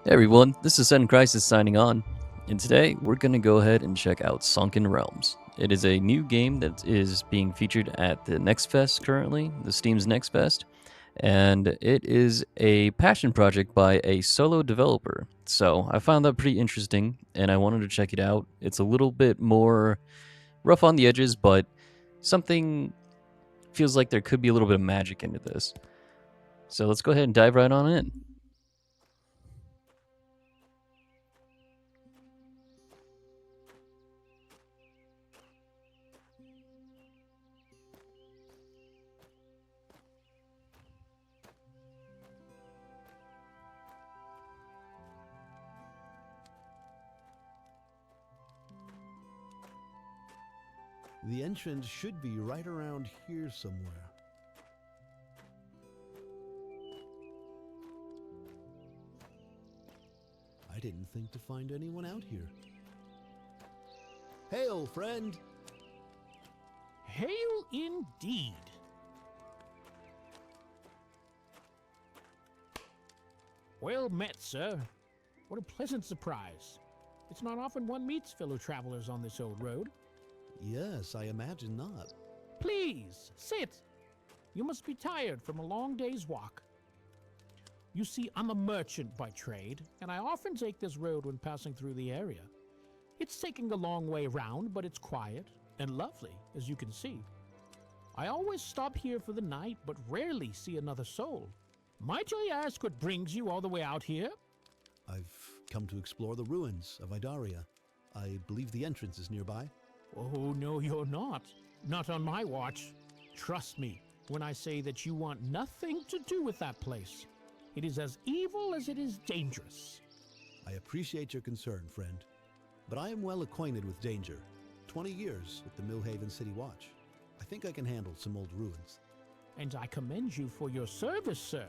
Hey everyone, this is Sudden Crisis signing on, and today we're going to go ahead and check out Sunken Realms. It is a new game that is being featured at the Next Fest currently, the Steam's Next Fest, and it is a passion project by a solo developer. So I found that pretty interesting, and I wanted to check it out. It's a little bit more rough on the edges, but something feels like there could be a little bit of magic into this. So let's go ahead and dive right on in. The entrance should be right around here somewhere. I didn't think to find anyone out here. Hey, old friend! Hail indeed. Well met, sir. What a pleasant surprise. It's not often one meets fellow travelers on this old road. Yes, I imagine not. Please, sit. You must be tired from a long day's walk. You see, I'm a merchant by trade, and I often take this road when passing through the area. It's taking a long way round, but it's quiet and lovely, as you can see. I always stop here for the night, but rarely see another soul. Might I ask what brings you all the way out here? I've come to explore the ruins of Idaria. I believe the entrance is nearby. Oh, no, you're not. Not on my watch. Trust me when I say that you want nothing to do with that place. It is as evil as it is dangerous. I appreciate your concern, friend, but I am well acquainted with danger. 20 years with the Millhaven City Watch. I think I can handle some old ruins. And I commend you for your service, sir.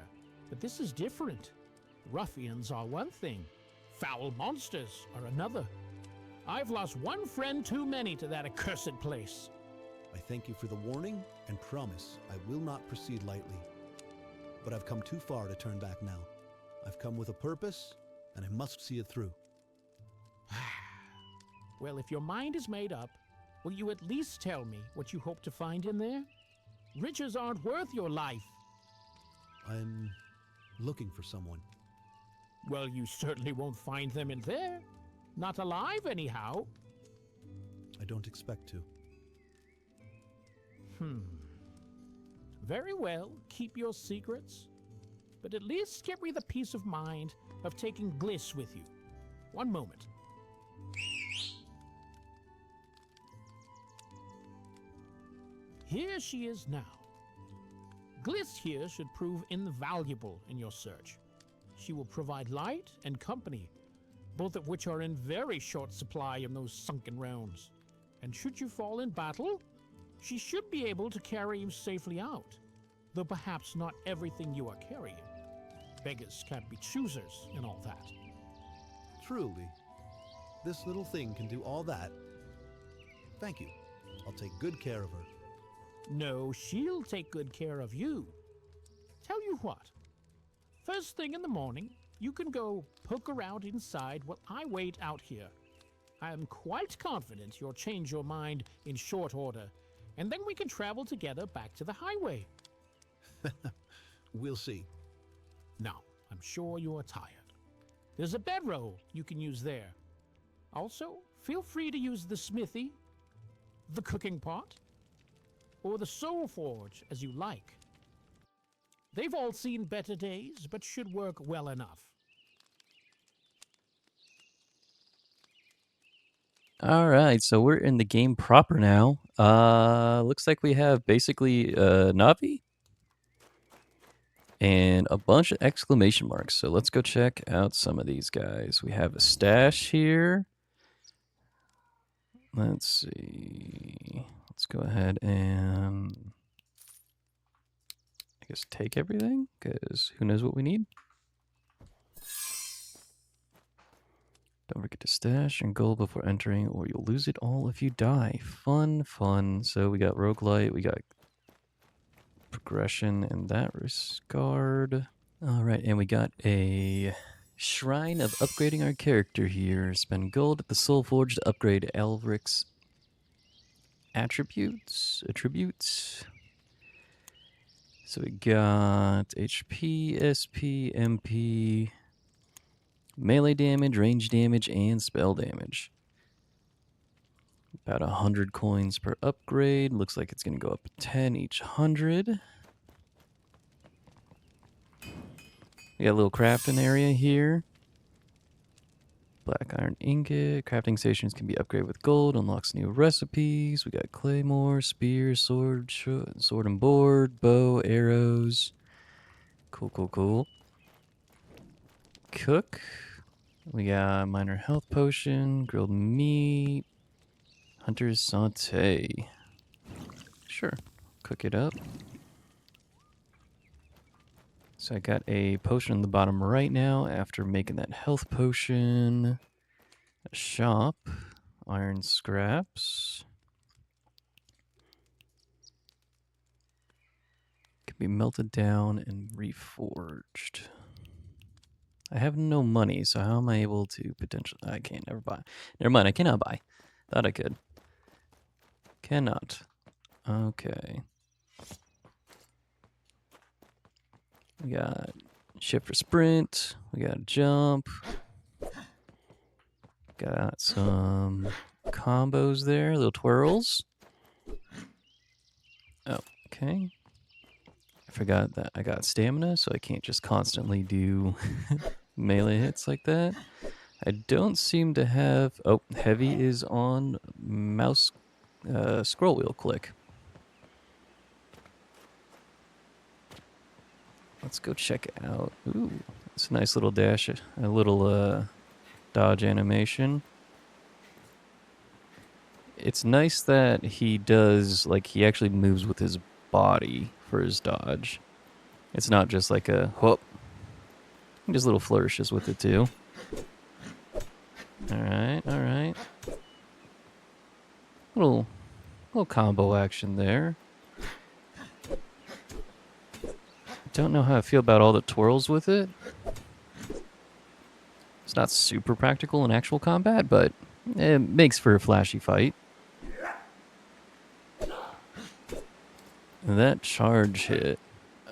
But this is different. Ruffians are one thing. Foul monsters are another. I've lost one friend too many to that accursed place. I thank you for the warning and promise I will not proceed lightly. But I've come too far to turn back now. I've come with a purpose, and I must see it through. Well, if your mind is made up, will you at least tell me what you hope to find in there? Riches aren't worth your life. I'm looking for someone. Well, you certainly won't find them in there. Not alive, anyhow. I don't expect to. Very well, keep your secrets. But at least give me the peace of mind of taking Bliss with you. One moment. Here she is now. Gliss here should prove invaluable in your search. She will provide light and company, both of which are in very short supply in those Sunken Realms. And should you fall in battle, she should be able to carry you safely out, though perhaps not everything you are carrying. Beggars can't be choosers and all that. Truly, this little thing can do all that. Thank you. I'll take good care of her. No, she'll take good care of you. Tell you what, first thing in the morning, you can go poke around inside while I wait out here. I am quite confident you'll change your mind in short order, and then we can travel together back to the highway. We'll see. Now, I'm sure you are tired. There's a bedroll you can use there. Also, feel free to use the smithy, the cooking pot, or the soul forge as you like. They've all seen better days, but should work well enough. All right, so we're in the game proper now. Looks like we have basically Navi and a bunch of exclamation marks. So let's go check out some of these guys. We have a stash here. Let's see. Let's go ahead and I guess take everything, because who knows what we need. Don't forget to stash and gold before entering, or you'll lose it all if you die. Fun, fun. So we got Rogue-lite, we got progression in that regard. All right, and we got a Shrine of upgrading our character here. Spend gold at the Soul Forge to upgrade Elric's attributes. So we got HP, SP, MP, melee damage, range damage, and spell damage. About 100 coins per upgrade. Looks like it's going to go up 10 each 100. We got a little crafting area here. Black iron ingot. Crafting stations can be upgraded with gold. Unlocks new recipes. We got claymore, spear, sword, sword and board, bow, arrows. Cool, cool, cool. Cook. We got minor health potion, grilled meat, hunter's saute. Sure, cook it up. So I got a potion in the bottom right now after making that health potion. A shop, iron scraps. Can be melted down and reforged. I have no money, so how am I able to potentially... I can't never buy. Never mind, I cannot buy. Thought I could. Cannot. Okay. We got shift for sprint. We got jump. Got some combos there, little twirls. Oh, okay. I forgot that I got stamina, so I can't just constantly do melee hits like that. I don't seem to have... Oh, heavy is on mouse scroll wheel click. Let's go check it out. Ooh, it's a nice little dash, a little dodge animation. It's nice that he does, like, he actually moves with his body for his dodge. It's not just like a whoop. Just little flourishes with it too. Alright, alright. Little combo action there. Don't know how I feel about all the twirls with it. It's not super practical in actual combat, but it makes for a flashy fight. That charge hit.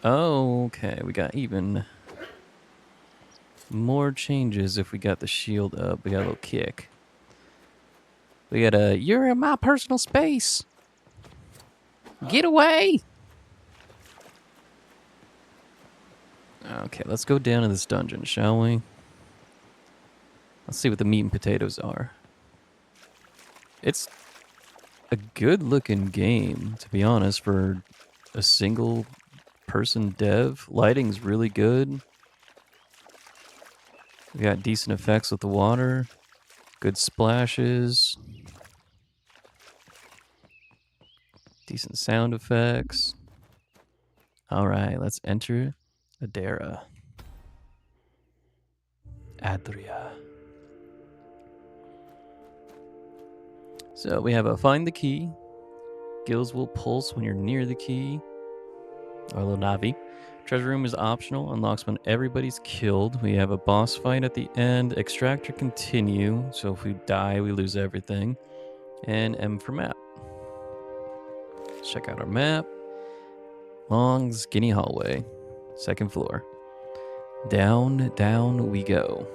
Oh, okay. We got even more changes if we got the shield up. We got a little kick. We got a, you're in my personal space. Get away. Okay, let's go down to this dungeon, shall we? Let's see what the meat and potatoes are. It's a good-looking game, to be honest, for a single-person dev. Lighting's really good. We got decent effects with the water. Good splashes. Decent sound effects. Alright, let's enter Adara. Adria. So we have a find the key. Gills will pulse when you're near the key. Our little Navi. Treasure room is optional. Unlocks when everybody's killed. We have a boss fight at the end. Extract or continue. So if we die, we lose everything. And M for map. Let's check out our map. Long, skinny hallway. Second floor. Down, down we go.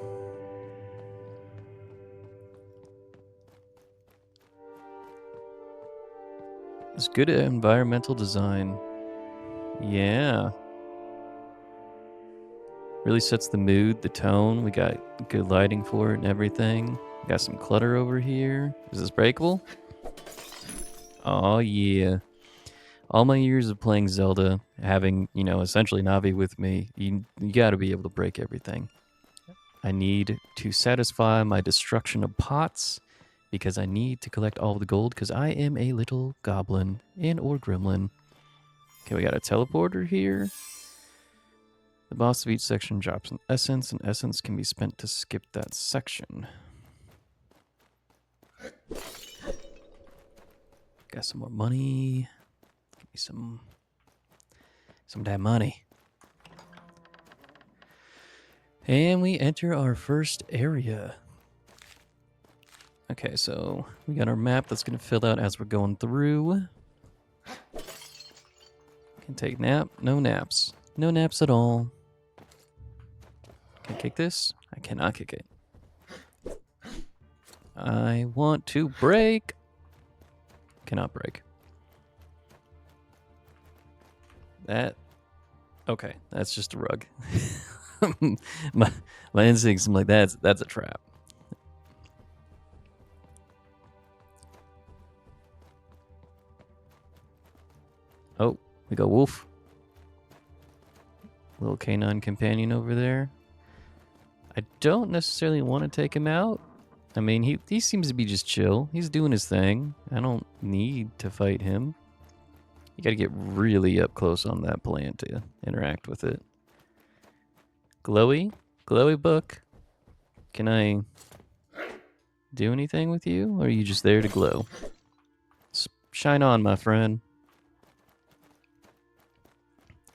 It's good environmental design. Yeah. Really sets the mood, the tone. We got good lighting for it and everything. We got some clutter over here. Is this breakable? Oh, yeah. All my years of playing Zelda, having, you know, essentially Navi with me, you gotta be able to break everything. I need to satisfy my destruction of pots because I need to collect all of the gold because I am a little goblin and or gremlin. Okay, we got a teleporter here. The boss of each section drops an essence, and essence can be spent to skip that section. Got some more money. Give me some damn money. And we enter our first area. Okay, so we got our map that's going to fill out as we're going through. Can take nap. No naps. No naps at all. Can I kick this? I cannot kick it. I want to break. Cannot break. That. Okay, that's just a rug. my instincts, I'm like, that's a trap. Oh, we got Wolf. Little canine companion over there. I don't necessarily want to take him out. I mean, he seems to be just chill. He's doing his thing. I don't need to fight him. You gotta get really up close on that plant to interact with it. Glowy? Glowy book? Can I do anything with you? Or are you just there to glow? Shine on, my friend.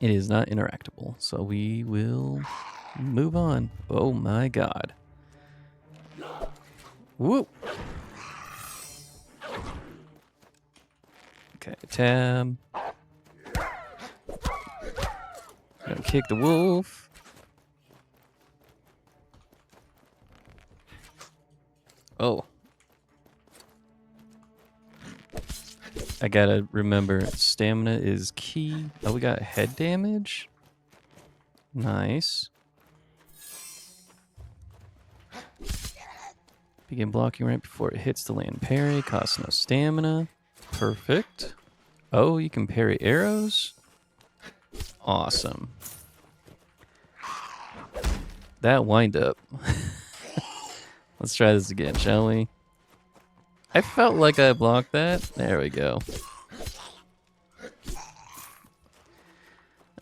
It is not interactable, so we will move on. Oh my god. Whoop! Okay, tab. Gonna kick the wolf. Oh. I gotta remember, stamina is key. Oh, we got head damage? Nice. Begin blocking right before it hits the land parry. Costs no stamina. Perfect. Oh, you can parry arrows? Awesome. That wind up. Let's try this again, shall we? I felt like I blocked that. There we go.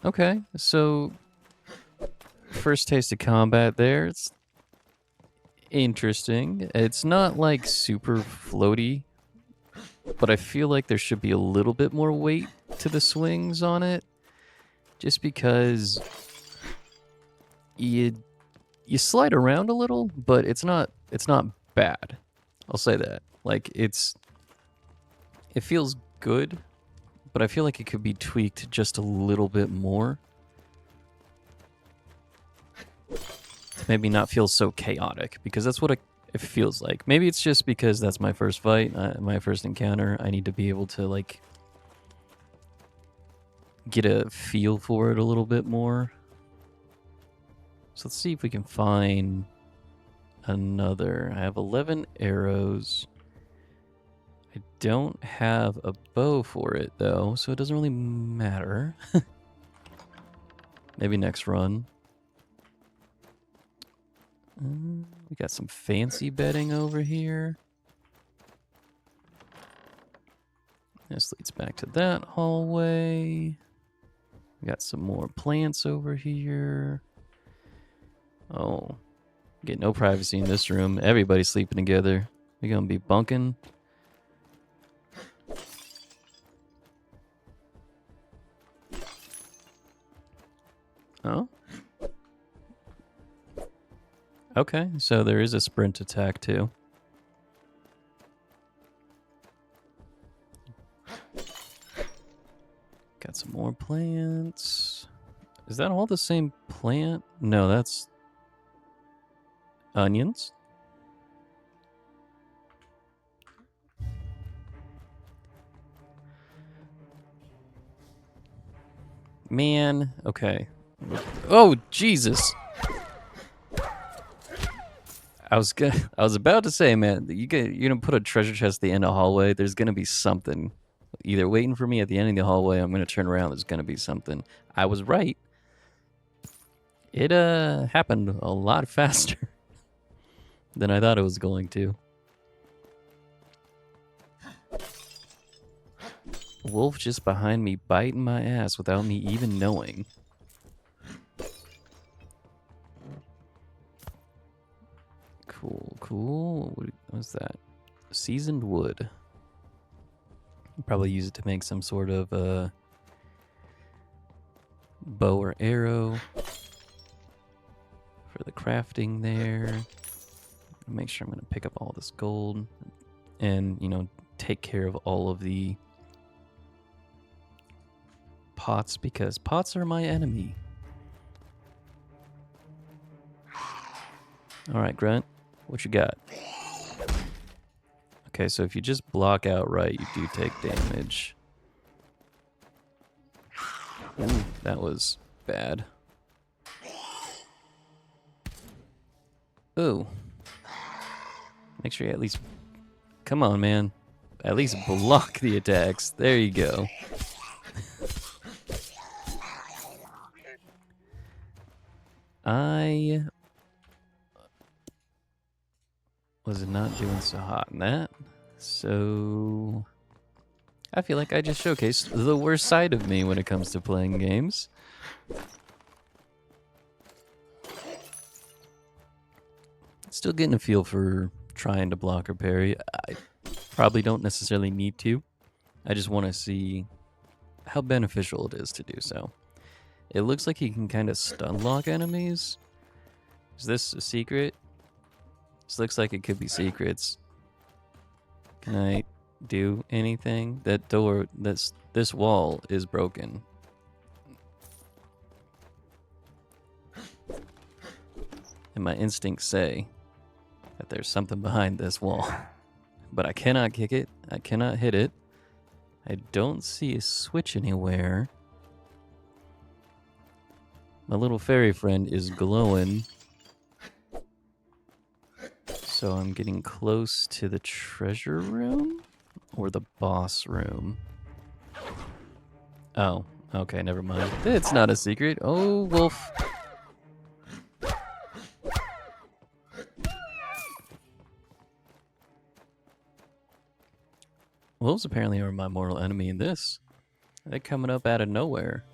Okay, so first taste of combat there. It's interesting. It's not like super floaty, but I feel like there should be a little bit more weight to the swings on it, just because you slide around a little, but it's not bad. I'll say that. Like it feels good, but I feel like it could be tweaked just a little bit more to maybe not feel so chaotic, because that's what it feels like. Maybe it's just because that's my first fight, my first encounter. I need to be able to like get a feel for it a little bit more. So let's see if we can find another. I have 11 arrows. I don't have a bow for it though, so it doesn't really matter. Maybe next run. We got some fancy bedding over here. This leads back to that hallway. We got some more plants over here. Oh, get no privacy in this room. Everybody's sleeping together. We gonna be bunking. Oh. Okay, so there is a sprint attack too. Got some more plants. Is that all the same plant? No, that's onions. Man, okay. Oh, Jesus. I was about to say, man, you're gonna put a treasure chest at the end of the hallway. There's gonna be something either waiting for me at the end of the hallway. I'm gonna turn around. There's gonna be something. I was right. It happened a lot faster than I thought it was going to. Wolf just behind me biting my ass without me even knowing. Cool, cool. What's that? Seasoned wood. Probably use it to make some sort of bow or arrow. For for the crafting there. Make sure I'm going to pick up all this gold and, you know, take care of all of the pots because pots are my enemy. All right, Grunt, what you got? Okay, so if you just block outright, you do take damage. Ooh, that was bad. Ooh. Make sure you at least... Come on, man. At least block the attacks. There you go. I was not doing so hot in that. So... I feel like I just showcased the worst side of me when it comes to playing games. Still getting a feel for trying to block or parry. I probably don't necessarily need to. I just want to see how beneficial it is to do so. It looks like you can kind of stun lock enemies. Is this a secret? This looks like it could be secrets. Can I do anything? That door, this wall is broken. And my instincts say that there's something behind this wall. But I cannot kick it. I cannot hit it. I don't see a switch anywhere. My little fairy friend is glowing. So I'm getting close to the treasure room? Or the boss room? Oh, okay, never mind. It's not a secret. Oh, wolf. Wolves apparently are my mortal enemy in this. They're coming up out of nowhere.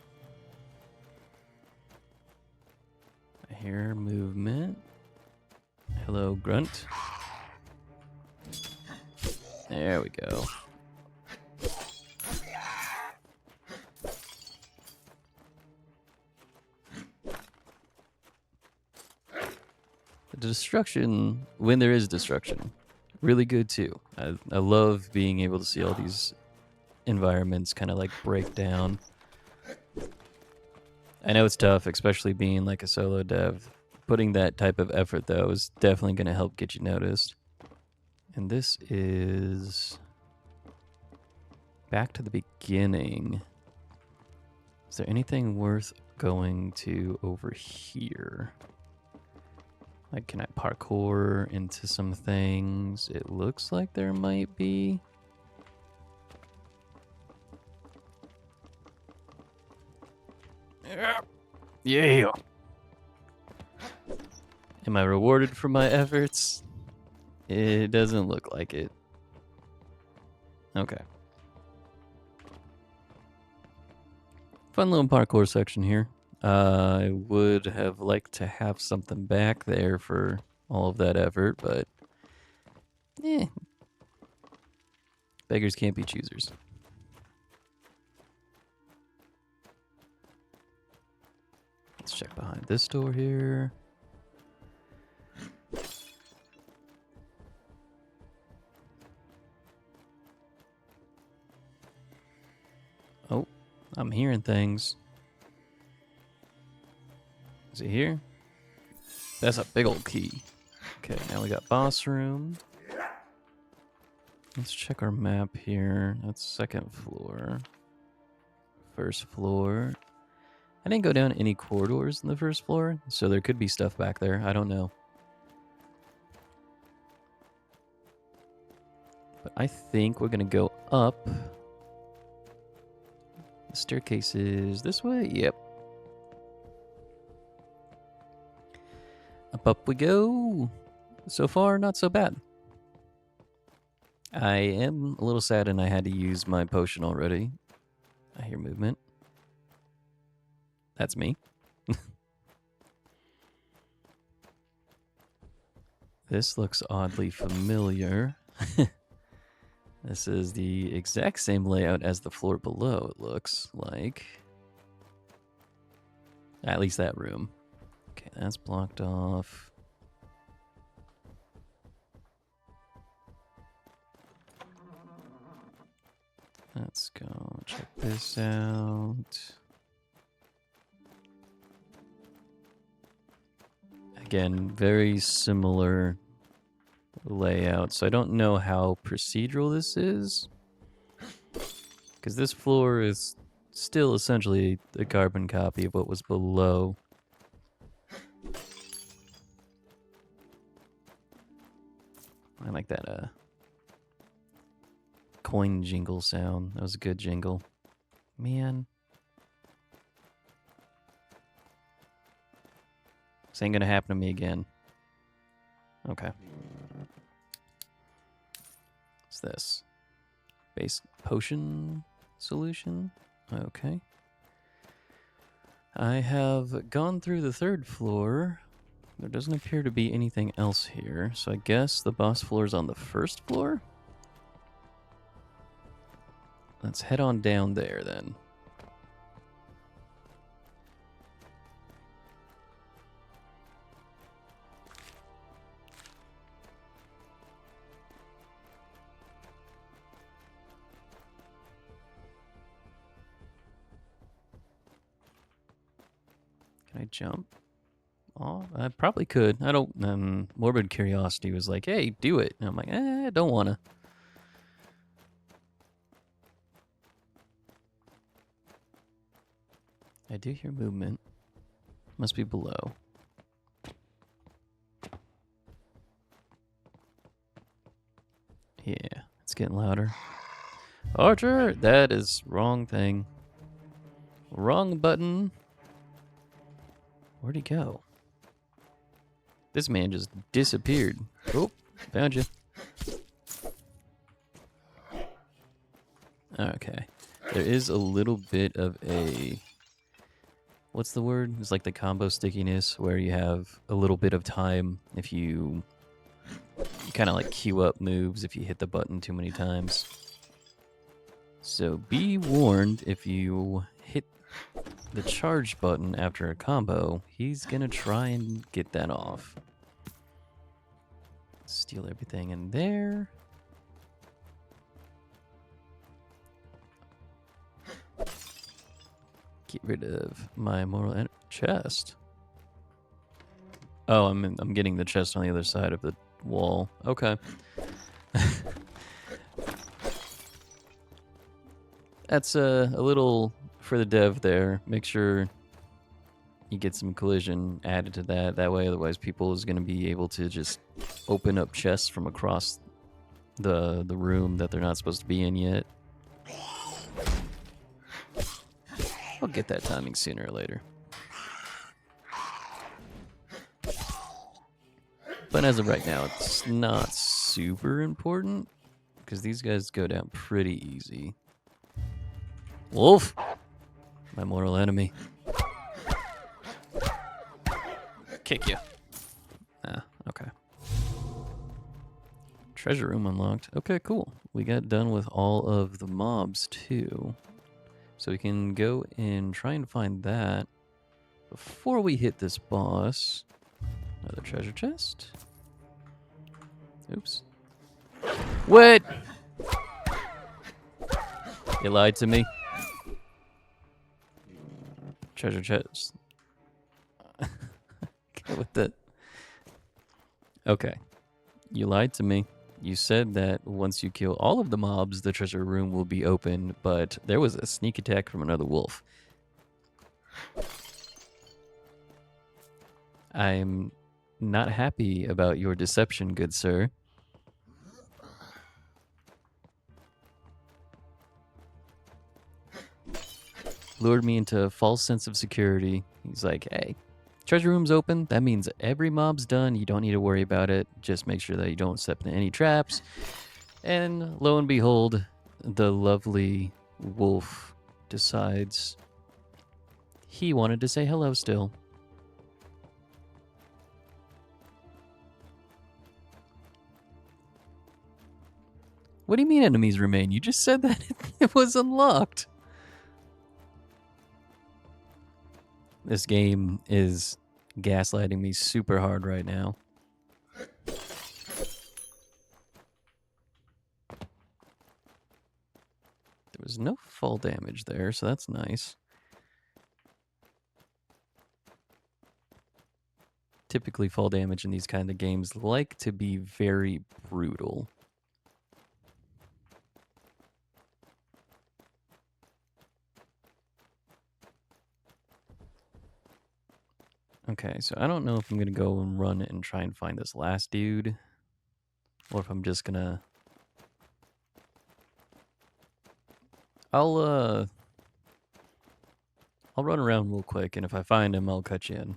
I hear movement. Hello, Grunt. There we go. The destruction, when there is destruction, really good too. I love being able to see all these environments kind of like break down. I know it's tough, especially being like a solo dev. Putting that type of effort though is definitely going to help get you noticed. And this is back to the beginning. Is there anything worth going to over here? Like, can I parkour into some things? It looks like there might be. Yeah. Am I rewarded for my efforts? It doesn't look like it. Okay. Fun little parkour section here. I would have liked to have something back there for all of that effort, but beggars can't be choosers. Let's check behind this door here. Oh, I'm hearing things. Is it here? That's a big old key. Okay, now we got boss room. Let's check our map here. That's second floor. First floor. I didn't go down any corridors in the first floor, so there could be stuff back there. I don't know. But I think we're going to go up. The staircase is this way? Yep. Up we go. So far, not so bad. I am a little sad and I had to use my potion already. I hear movement. That's me. This looks oddly familiar. This is the exact same layout as the floor below, it looks like. At least that room. Okay, that's blocked off. Let's go check this out. Again, very similar layout, so I don't know how procedural this is. Because this floor is still essentially a carbon copy of what was below. I like that coin jingle sound. That was a good jingle. Man. This ain't gonna happen to me again. Okay. What's this? Base potion solution? Okay. I have gone through the third floor. There doesn't appear to be anything else here, so I guess the boss floor is on the first floor? Let's head on down there then. Can I jump? Oh, I probably could. I don't. Morbid curiosity was like, "Hey, do it." And I'm like, I don't wanna. I do hear movement. Must be below. Yeah, it's getting louder. Archer, that is wrong thing. Wrong button. Where'd he go? This man just disappeared. Oh, found you. Okay. There is a little bit of a... What's the word? It's like the combo stickiness where you have a little bit of time if you kind of like queue up moves if you hit the button too many times. So be warned, if you hit the charge button after a combo, he's gonna try and get that off. Steal everything in there. Get rid of my moral chest. Oh, I'm getting the chest on the other side of the wall. Okay. That's a little for the dev there. Make sure you get some collision added to that. That way, otherwise people is going to be able to just open up chests from across the room that they're not supposed to be in yet. I'll get that timing sooner or later. But as of right now, it's not super important because these guys go down pretty easy. Wolf! My mortal enemy. Kick you. Ah, okay. Treasure room unlocked. Okay, cool. We got done with all of the mobs too. So we can go and try and find that before we hit this boss. Another treasure chest. Oops. What? You lied to me. Treasure chest. With the... Okay. You lied to me. You said that once you kill all of the mobs, the treasure room will be open, but there was a sneak attack from another wolf. I'm not happy about your deception, good sir. Lured me into a false sense of security. He's like, hey, treasure room's open. That means every mob's done. You don't need to worry about it. Just make sure that you don't step into any traps. And lo and behold, the lovely wolf decides he wanted to say hello still. What do you mean enemies remain? You just said that it was unlocked. This game is gaslighting me super hard right now. There was no fall damage there, so that's nice. Typically, fall damage in these kind of games like to be very brutal. Okay, so I don't know if I'm gonna go and run and try and find this last dude, or if I'm just gonna... I'll run around real quick, and if I find him, I'll cut you in.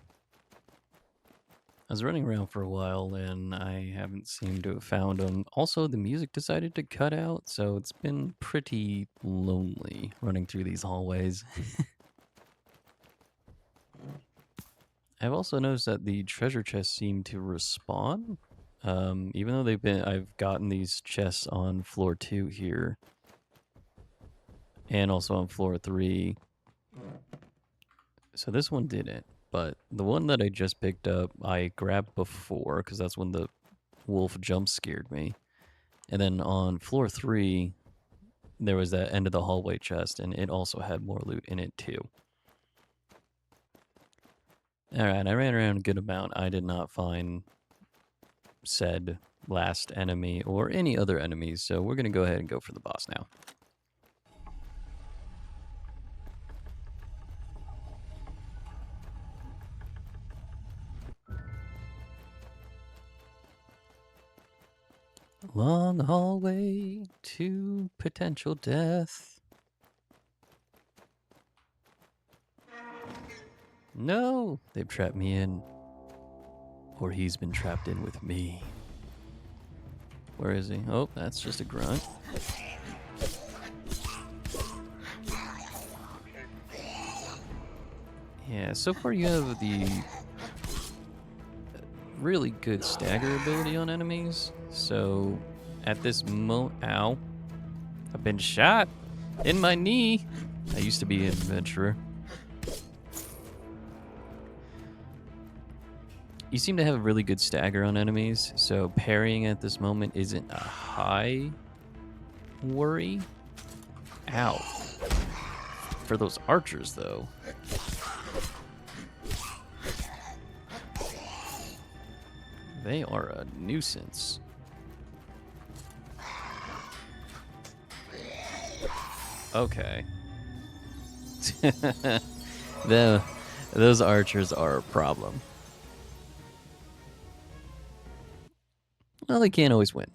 I was running around for a while, and I haven't seemed to have found him. Also, the music decided to cut out, so it's been pretty lonely running through these hallways. I've also noticed that the treasure chests seem to respawn. Even though I've gotten these chests on floor 2 here, and also on floor 3. So this one didn't, but the one that I just picked up, I grabbed before, because that's when the wolf jump scared me. And then on floor 3, there was that end of the hallway chest, and it also had more loot in it too. Alright, I ran around a good amount. I did not find said last enemy or any other enemies, so we're going to go ahead and go for the boss now. Long hallway to potential death. No, they've trapped me in. Or he's been trapped in with me. Where is he? Oh, that's just a grunt. Yeah, so far you have the really good stagger ability on enemies. So at this ow, I've been shot in my knee. I used to be an adventurer. You seem to have a really good stagger on enemies, so parrying at this moment isn't a high worry. Ow. For those archers, though. They are a nuisance. Okay. Those archers are a problem. Well, they can't always win.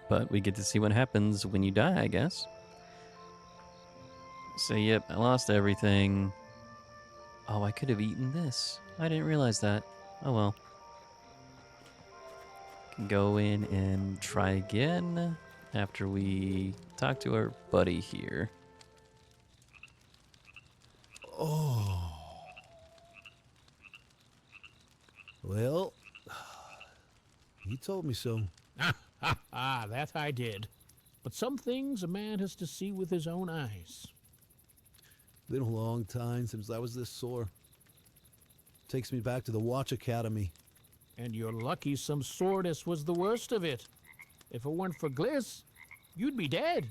But we get to see what happens when you die, I guess. So, yep, I lost everything. Oh, I could have eaten this. I didn't realize that. Oh well. Can go in and try again after we talk to our buddy here. Oh. Well, you told me so. That I did. But some things a man has to see with his own eyes. Been a long time since I was this sore. Takes me back to the Watch Academy. And you're lucky some soreness was the worst of it. If it weren't for Gliss, you'd be dead.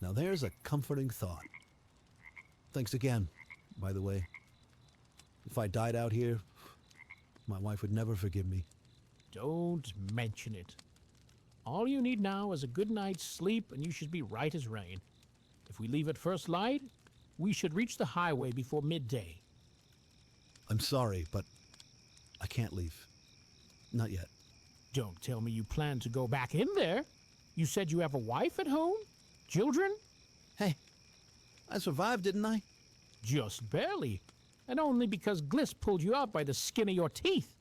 Now there's a comforting thought. Thanks again, by the way. If I died out here, my wife would never forgive me. Don't mention it. All you need now is a good night's sleep, and you should be right as rain. If we leave at first light, we should reach the highway before midday. I'm sorry, but I can't leave. Not yet. Don't tell me you plan to go back in there. You said you have a wife at home? Children? Hey, I survived, didn't I? Just barely. And only because Gliss pulled you out by the skin of your teeth.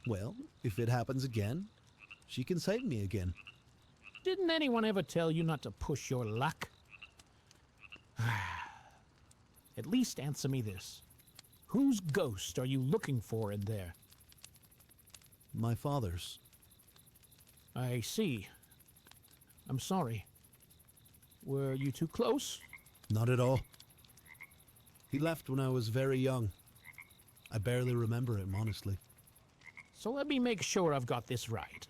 Well, if it happens again, she can save me again. Didn't anyone ever tell you not to push your luck? At least answer me this. Whose ghost are you looking for in there? My father's. I see. I'm sorry. Were you too close? Not at all. He left when I was very young. I barely remember him, honestly. So let me make sure I've got this right.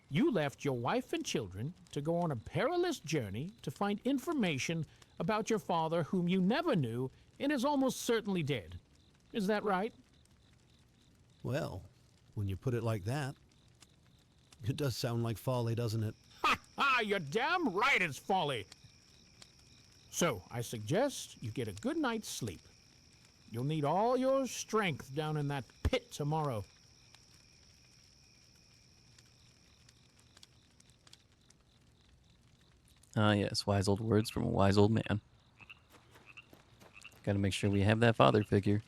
You left your wife and children to go on a perilous journey to find information about your father whom you never knew and is almost certainly dead. Is that right? Well, when you put it like that, it does sound like folly, doesn't it? Ha ha! You're damn right it's folly! So, I suggest you get a good night's sleep. You'll need all your strength down in that pit tomorrow. Ah, yes, wise old words from a wise old man. Gotta make sure we have that father figure.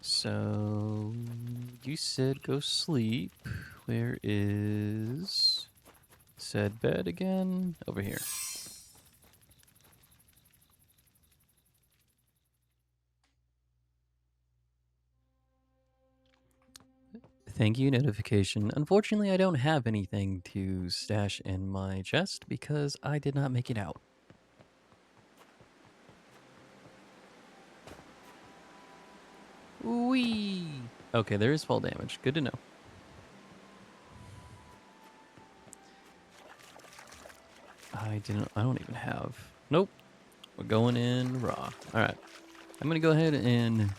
So, you said go sleep. Where is said bed again? Over here. Thank you, notification. Unfortunately, I don't have anything to stash in my chest because I did not make it out. Whee! Okay, there is fall damage. Good to know. I don't even have. Nope. We're going in raw. Alright. I'm gonna go ahead and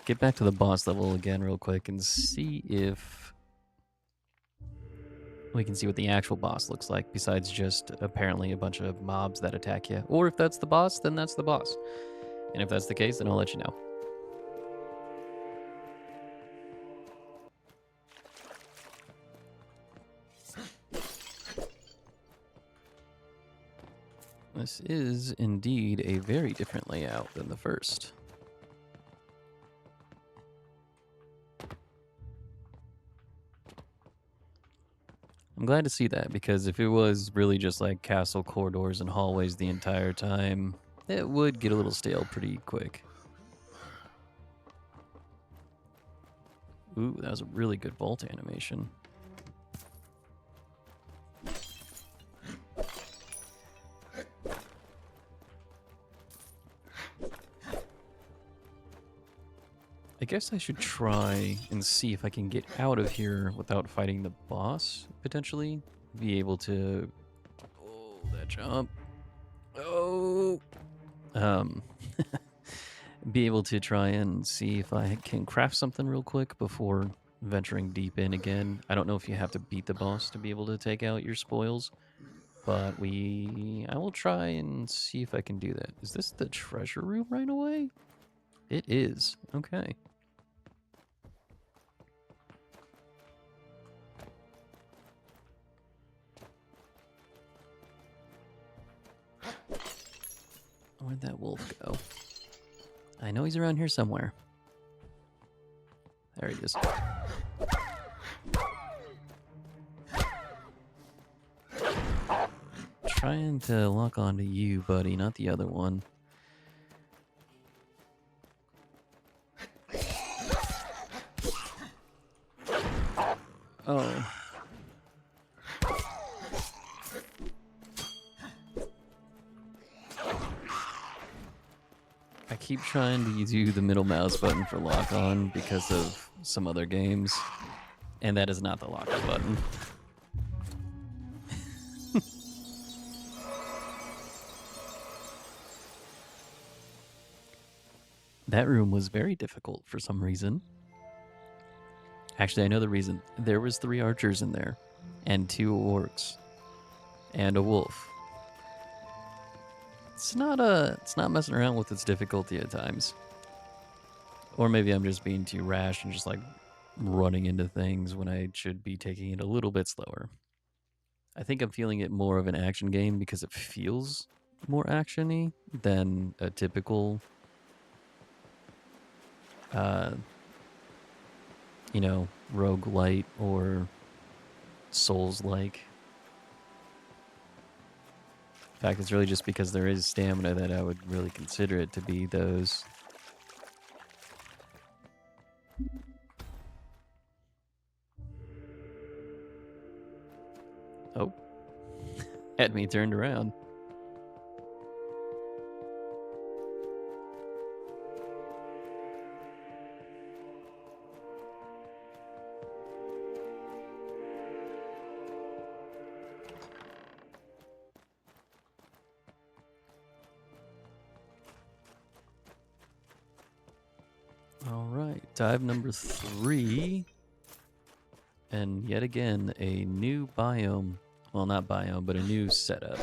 get back to the boss level again real quick and see if we can see what the actual boss looks like besides just apparently a bunch of mobs that attack you. Or if that's the boss, then that's the boss. And if that's the case, then I'll let you know. This is indeed a very different layout than the first. I'm glad to see that, because if it was really just like castle corridors and hallways the entire time, it would get a little stale pretty quick. Ooh, that was a really good vault animation. I guess I should try and see if I can get out of here without fighting the boss, potentially. Be able to... Oh, that jump. Oh! Be able to try and see if I can craft something real quick before venturing deep in again. I don't know if you have to beat the boss to be able to take out your spoils, but I will try and see if I can do that. Is this the treasure room right away? It is. Okay. Where'd that wolf go? I know he's around here somewhere. There he is. Trying to lock onto you, buddy, not the other one. Oh. I keep trying to use the middle mouse button for lock on because of some other games, and that is not the lock on button. That room was very difficult for some reason. Actually, I know the reason. There was 3 archers in there, and 2 orcs, and a wolf. It's not messing around with its difficulty at times. Or maybe I'm just being too rash and just like running into things when I should be taking it a little bit slower. I think I'm feeling it more of an action game because it feels more action-y than a typical you know, rogue-lite or Souls-like. In fact, it's really just because there is stamina that I would really consider it to be those. Oh. Had me turned around. All right, dive number 3. And yet again, a new biome. Well, not biome, but a new setup.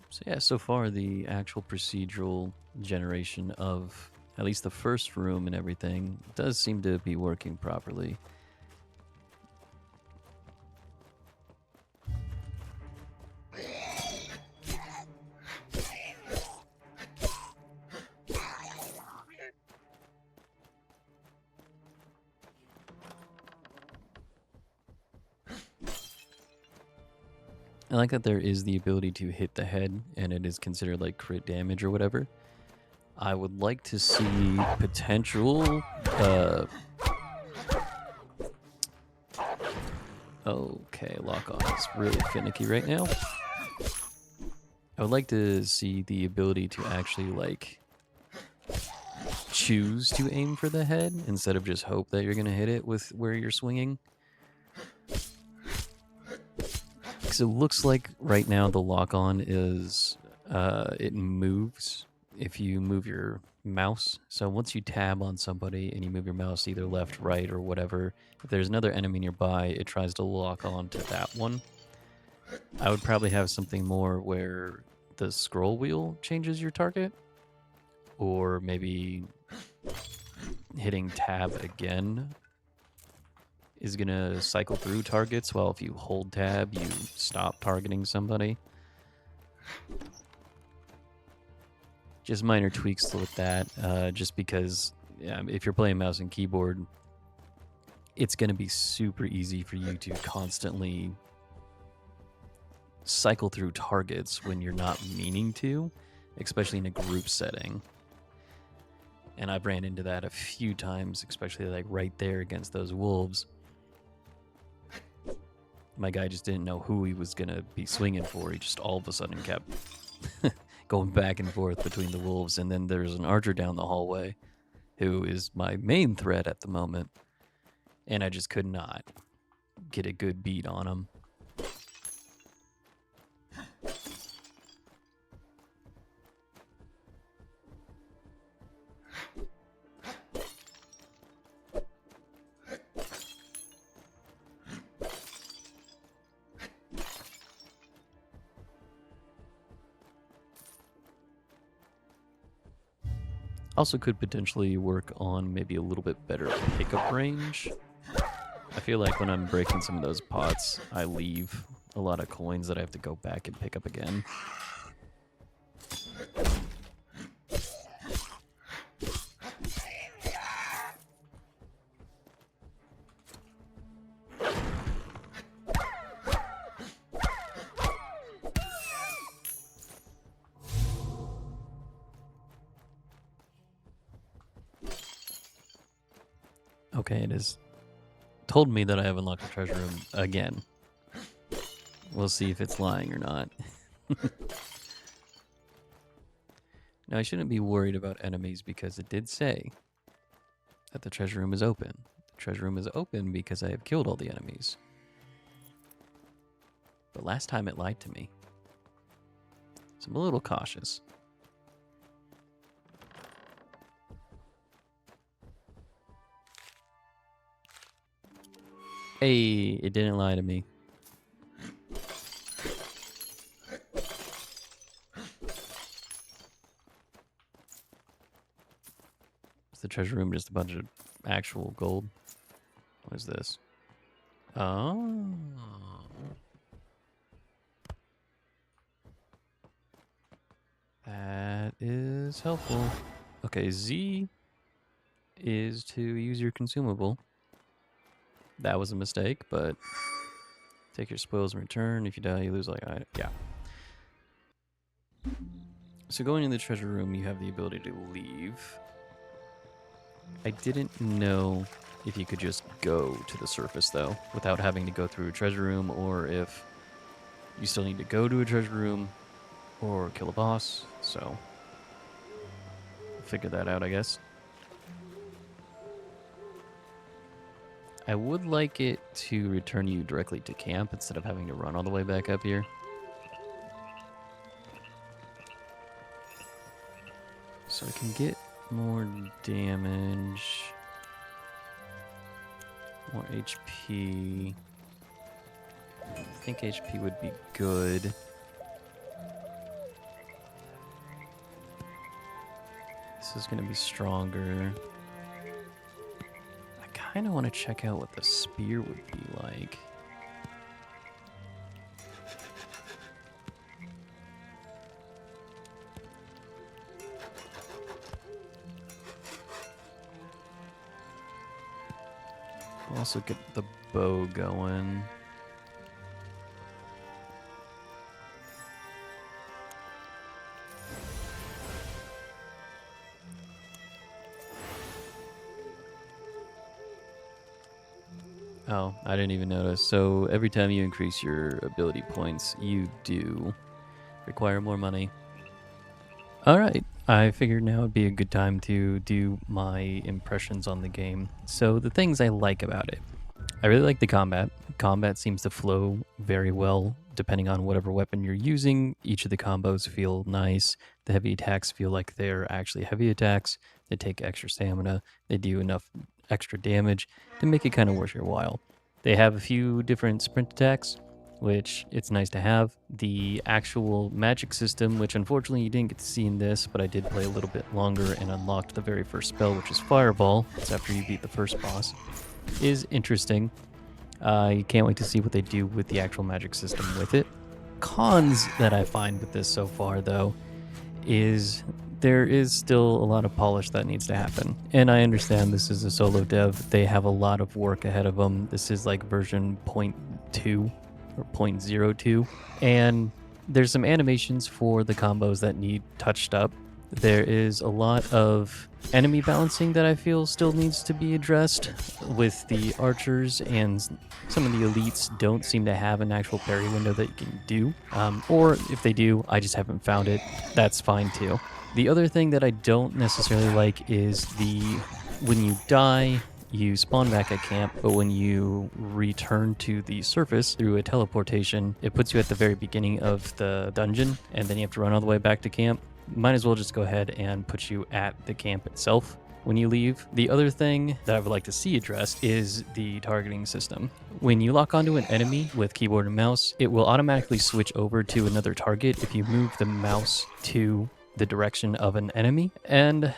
So yeah, so far the actual procedural generation of at least the first room and everything does seem to be working properly. I like that there is the ability to hit the head and it is considered like crit damage or whatever. I would like to see potential okay, lock on is really finicky right now. I would like to see the ability to actually like choose to aim for the head instead of just hope that you're going to hit it with where you're swinging. Because it looks like right now the lock-on is it moves if you move your mouse. So once you tab on somebody and you move your mouse either left, right, or whatever, if there's another enemy nearby, it tries to lock on to that one. I would probably have something more where the scroll wheel changes your target, or maybe hitting tab again is going to cycle through targets, while if you hold tab, you stop targeting somebody. Just minor tweaks with that, just because if you're playing mouse and keyboard, it's going to be super easy for you to constantly cycle through targets when you're not meaning to, especially in a group setting. And I've ran into that a few times, especially like right there against those wolves. My guy just didn't know who he was going to be swinging for. He just all of a sudden kept going back and forth between the wolves. And then there's an archer down the hallway who is my main threat at the moment. And I just could not get a good beat on him. Also could potentially work on maybe a little bit better pickup range. I feel like when I'm breaking some of those pots, I leave a lot of coins that I have to go back and pick up again. Okay, it has told me that I have unlocked the treasure room again. We'll see if it's lying or not. Now, I shouldn't be worried about enemies because it did say that the treasure room is open. The treasure room is open because I have killed all the enemies. But last time it lied to me. So I'm a little cautious. Hey, it didn't lie to me. Is the treasure room just a bunch of actual gold? What is this? Oh. That is helpful. Okay, Z is to use your consumable. That was a mistake, but take your spoils in return. If you die, you lose like yeah. So going in the treasure room, you have the ability to leave. I didn't know if you could just go to the surface though, without having to go through a treasure room, or if you still need to go to a treasure room or kill a boss. So we'll figure that out, I guess. I would like it to return you directly to camp instead of having to run all the way back up here. So I can get more damage, more HP. I think HP would be good. This is going to be stronger. I kind of want to check out what the spear would be like. I'll also get the bow going. Oh, I didn't even notice. So every time you increase your ability points, you do require more money. All right, I figured now would be a good time to do my impressions on the game. So the things I like about it. I really like the combat. Combat seems to flow very well depending on whatever weapon you're using. Each of the combos feel nice. The heavy attacks feel like they're actually heavy attacks. They take extra stamina. They do enough extra damage to make it kind of worth your while. They have a few different sprint attacks, which it's nice to have. The actual magic system, which unfortunately you didn't get to see in this, but I did play a little bit longer and unlocked the very first spell, which is Fireball. It's after you beat the first boss. Is interesting. I can't wait to see what they do with the actual magic system with it. Cons that I find with this so far, though, is there is still a lot of polish that needs to happen. And I understand this is a solo dev. They have a lot of work ahead of them. This is like version 0.2 or 0.02. And there's some animations for the combos that need touched up. There is a lot of enemy balancing that I feel still needs to be addressed with the archers, and some of the elites don't seem to have an actual parry window that you can do. Or if they do, I just haven't found it. That's fine too. The other thing that I don't necessarily like is when you die, you spawn back at camp, but when you return to the surface through a teleportation, it puts you at the very beginning of the dungeon, and then you have to run all the way back to camp. Might as well just go ahead and put you at the camp itself when you leave. The other thing that I would like to see addressed is the targeting system. When you lock onto an enemy with keyboard and mouse, it will automatically switch over to another target if you move the mouse to the direction of an enemy, and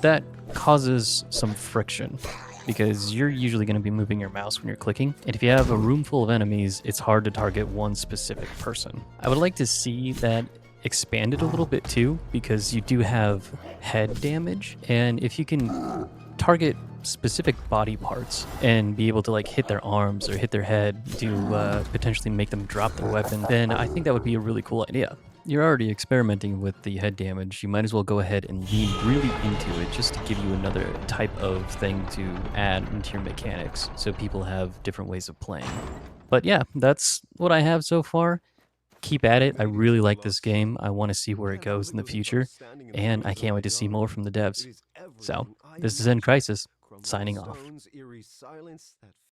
that causes some friction because you're usually going to be moving your mouse when you're clicking, and if you have a room full of enemies, it's hard to target one specific person. I would like to see that expanded a little bit too, because you do have head damage, and if you can target specific body parts and be able to like hit their arms or hit their head to potentially make them drop their weapon, then I think that would be a really cool idea. You're already experimenting with the head damage, you might as well go ahead and lean really into it just to give you another type of thing to add into your mechanics so people have different ways of playing. But yeah, that's what I have so far. Keep at it. I really like this game. I want to see where it goes in the future, and I can't wait to see more from the devs. So, this is End Crisis, signing off.